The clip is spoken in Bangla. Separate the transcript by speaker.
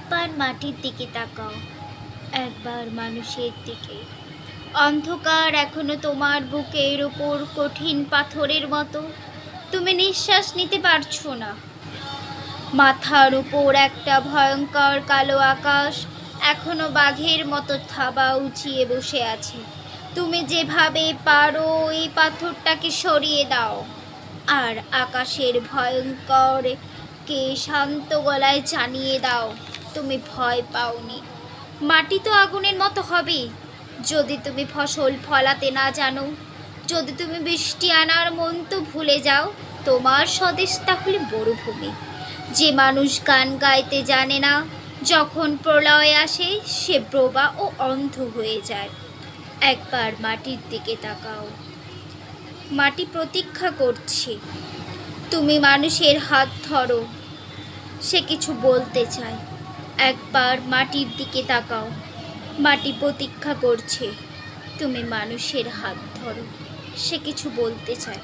Speaker 1: একবার মাটির দিকে তাকাও, একবার মানুষের দিকে। অন্ধকার এখনো তোমার বুকের ওপর কঠিন পাথরের মতো। তুমি নিঃশ্বাস নিতে পারছো না। মাথার উপর একটা ভয়ঙ্কর কালো আকাশ এখনো বাঘের মতো থাবা উঁচিয়ে বসে আছে। তুমি যেভাবে পারো এই পাথরটাকে সরিয়ে দাও। আর আকাশের ভয়ঙ্কর কে শান্ত গলায় জানিয়ে দাও তুমি ভয় পাওনি। মাটি তো আগুনের মতো হবে যদি তুমি ফসল ফলাতে না জানো। যদি তুমি বৃষ্টি আনার মন্ত্র ভুলে যাও। তোমার স্বদেশ তাহলে মরুভূমি। যে মানুষ গান গাইতে জানে না, যখন প্রলয় আসে সে বোবা ও অন্ধ হয়ে যায়। একবার মাটির দিকে তাকাও। মাটি প্রতীক্ষা করছে। তুমি মানুষের হাত ধরো, সে কিছু বলতে চায়। একবার মাটির দিকে তাকাও। মাটি প্রতীক্ষা করছে। তুমি মানুষের হাত ধরো, সে কিছু বলতে চায়।